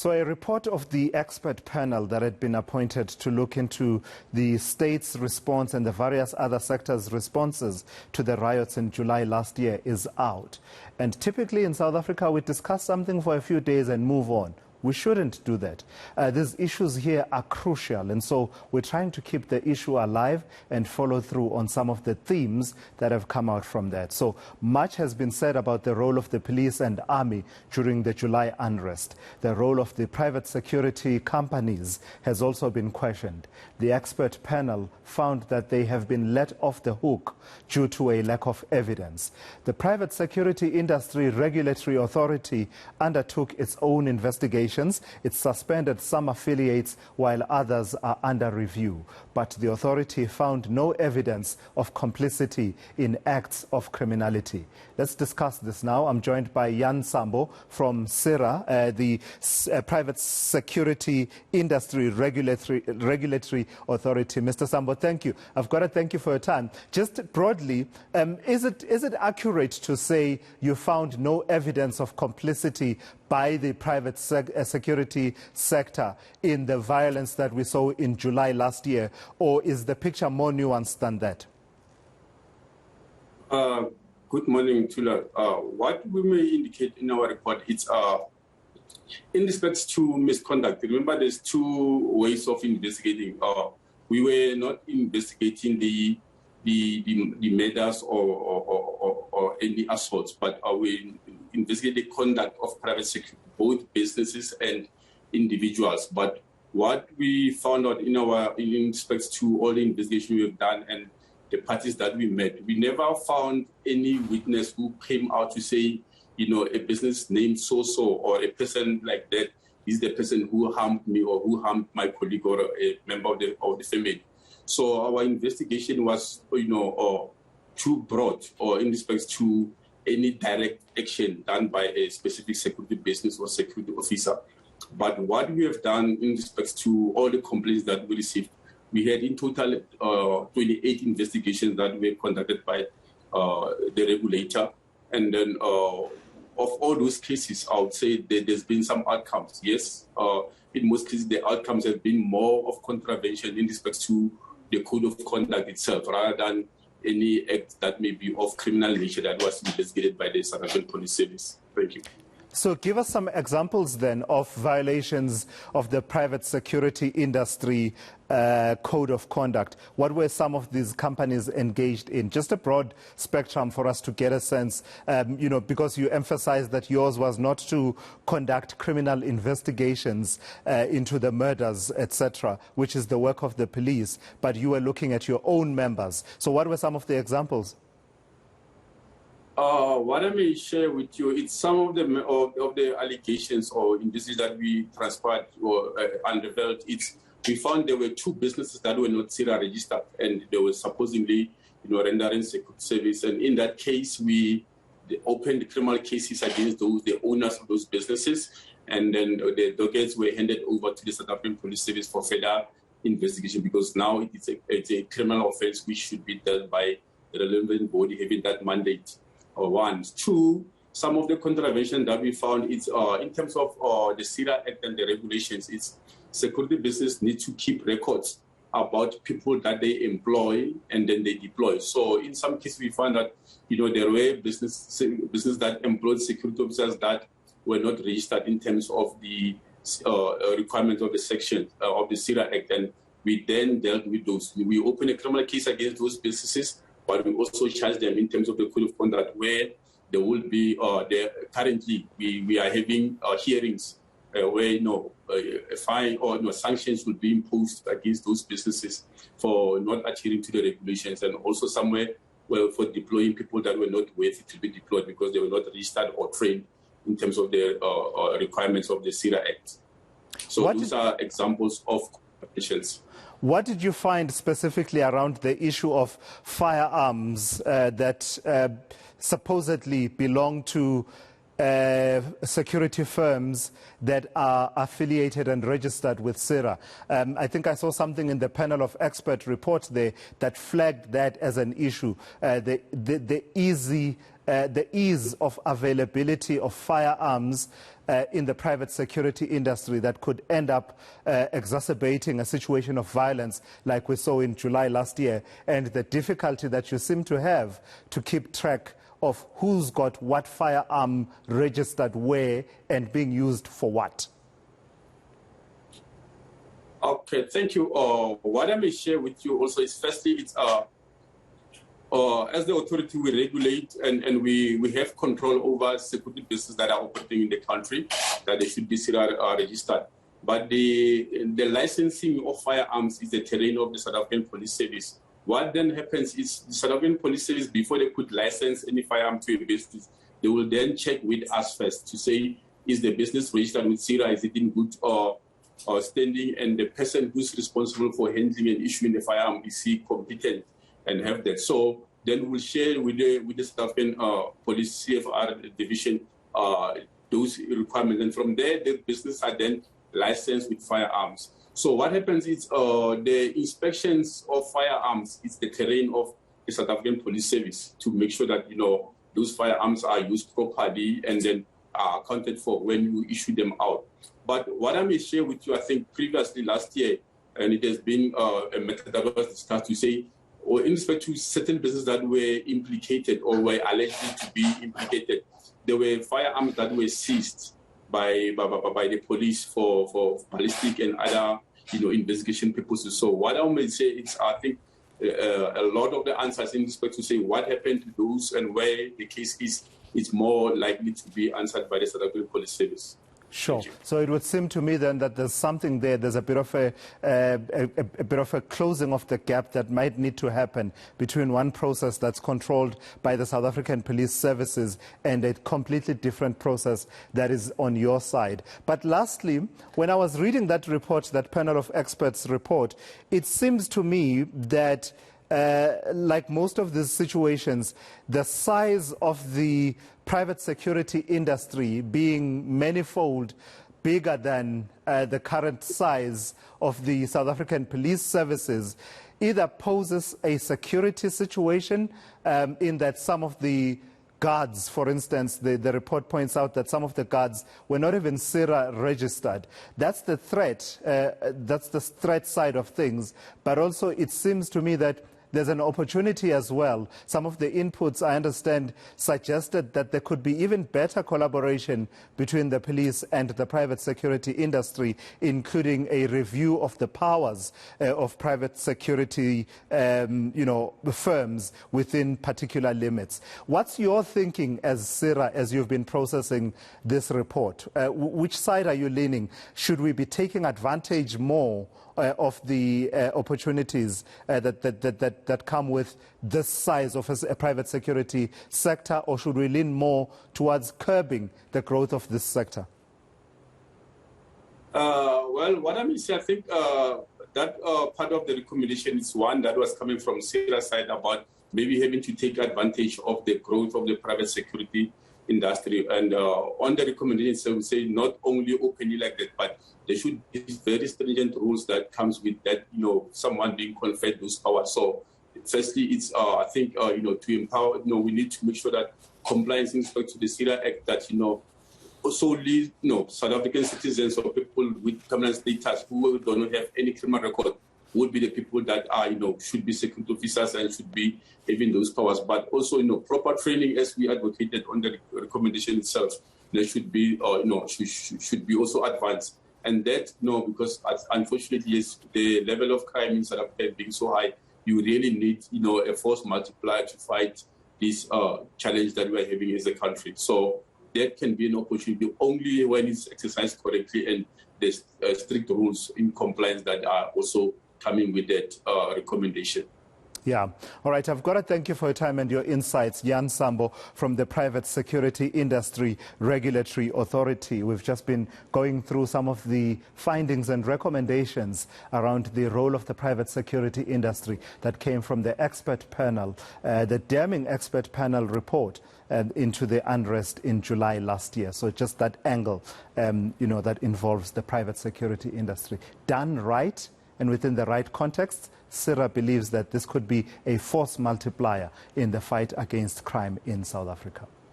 So a report of the expert panel that had been appointed to look into the state's response and the various other sectors' responses to the riots in July last year is out. And typically in South Africa, we discuss something for a few days and move on. We shouldn't do that. These issues here are crucial, and so we're trying to keep the issue alive and follow through on some of the themes that have come out from that. So much has been said about the role of the police and army during the July unrest. The role of the private security companies has also been questioned. The expert panel found that they have been let off the hook due to a lack of evidence. The Private Security Industry Regulatory Authority undertook its own investigation. It suspended some affiliates while others are under review. But the authority found no evidence of complicity in acts of criminality. Let's discuss this now. I'm joined by Sambo from CIRA, the Private Security Industry Regulatory Authority. Mr. Sambo, thank you. I've got to thank you for your time. Just broadly, is it accurate to say you found no evidence of complicity by the private security sector in the violence that we saw in July last year, or is the picture more nuanced than that? Good morning, Tula. What we may indicate in our report, it's in respect to misconduct. Remember, there's two ways of investigating. We were not investigating the murders or any assaults, but we investigate the conduct of private security, both businesses and individuals. But what we found out in respect to all the investigation we have done and the parties that we met, we never found any witness who came out to say, a business named so-so or a person like that is the person who harmed me or who harmed my colleague or a member of the family. So our investigation was, too broad or in respect to any direct action done by a specific security business or security officer. But what we have done in respect to all the complaints that we received, we had in total 28 investigations that were conducted by the regulator. And then of all those cases, I would say that there's been some outcomes. Yes, in most cases, the outcomes have been more of contravention in respect to the code of conduct itself, rather than any act that may be of criminal nature that was investigated by the South African Police Service. Thank you. So give us some examples then of violations of the private security industry code of conduct. What were some of these companies engaged in? Just a broad spectrum for us to get a sense, because you emphasized that yours was not to conduct criminal investigations into the murders, etc., which is the work of the police, but you were looking at your own members. So what were some of the examples? What I may share with you, it's some of the allegations or indices that we transpired or unrevealed. We found there were two businesses that were not CIRA registered, and they were supposedly, rendering security service. And in that case, we opened criminal cases against the owners of those businesses, and then the dockets were handed over to the South African Police Service for further investigation, because now it's a criminal offense which should be dealt by the relevant body having that mandate. One. Two, some of the contravention that we found is in terms of the CIRA Act and the regulations, it's security business need to keep records about people that they employ and then they deploy. So in some cases we found that there were business that employed security officers that were not registered in terms of the requirements of the section of the CIRA Act, and we then dealt with those. We opened a criminal case against those businesses, but we also charge them in terms of the code of conduct, where there will be, currently we are having hearings where a fine or sanctions will be imposed against those businesses for not adhering to the regulations, and also somewhere for deploying people that were not worthy to be deployed because they were not registered or trained in terms of the requirements of the CIRA Act. So those are examples of contraventions. What did you find specifically around the issue of firearms that supposedly belong to security firms that are affiliated and registered with CIRA? I think I saw something in the panel of expert report there that flagged that as an issue. The ease of availability of firearms in the private security industry that could end up exacerbating a situation of violence like we saw in July last year, and the difficulty that you seem to have to keep track of who's got what firearm registered where and being used for what? Okay, thank you. What I may share with you also is, firstly, it's as the authority, we regulate and we have control over security businesses that are operating in the country, that they should be registered. But the licensing of firearms is the terrain of the South African Police Service. What then happens is the South African Police Service, before they could license any firearm to a business, they will then check with us first to say, is the business registered with CIRA, is it in good standing, and the person who's responsible for handling and issuing the firearm, is he competent and have that. So then we'll share with the South African Police CFR division those requirements, and from there the business are then licensed with firearms. So what happens is the inspections of firearms is the terrain of the South African Police Service to make sure that those firearms are used properly and then are accounted for when you issue them out. But what I may share with you, I think previously last year, and it has been a method that was discussed to say, or in respect to certain businesses that were implicated or were alleged to be implicated, there were firearms that were seized by the police for ballistic and other investigation purposes. So what I may say is, I think a lot of the answers in respect to say what happened to those and where the case is, it's more likely to be answered by the South African Police Service. Sure. So it would seem to me then that there's something there. There's a bit of a closing of the gap that might need to happen between one process that's controlled by the South African Police Services and a completely different process that is on your side. But lastly, when I was reading that report, that panel of experts report, it seems to me that like most of these situations, the size of the private security industry being manifold bigger than the current size of the South African Police Services either poses a security situation in that some of the guards, for instance, the report points out that some of the guards were not even CIRA registered. That's the threat. That's the threat side of things. But also it seems to me that there's an opportunity as well. Some of the inputs, I understand, suggested that there could be even better collaboration between the police and the private security industry, including a review of the powers of private security firms within particular limits. What's your thinking as CIRA, as you've been processing this report? Which side are you leaning? Should we be taking advantage more of the opportunities that come with this size of a private security sector, or should we lean more towards curbing the growth of this sector? Well, what I mean is, I think that part of the recommendation is one that was coming from CIRA's side about maybe having to take advantage of the growth of the private security industry. And on the recommendation, so we say not only openly like that, but there should be very stringent rules that comes with that, someone being conferred those powers. So firstly, it's, I think, to empower, we need to make sure that compliance in respect to the CIRA Act, that, solely, South African citizens or people with permanent status who do not have any criminal record would be the people that are, should be security officers and should be having those powers. But also, proper training, as we advocated on the recommendation itself, there should be, should be also advanced. And that, because unfortunately, yes, the level of crime in South Africa being so high, you really need, a force multiplier to fight this challenge that we are having as a country. So that can be an opportunity only when it's exercised correctly, and there's strict rules in compliance that are also coming with that recommendation. Yeah. All right. I've got to thank you for your time and your insights. Jan Sambo from the Private Security Industry Regulatory Authority. We've just been going through some of the findings and recommendations around the role of the private security industry that came from the expert panel, the damning expert panel report into the unrest in July last year. So just that angle, that involves the private security industry. Done right and within the right context, CIRA believes that this could be a force multiplier in the fight against crime in South Africa.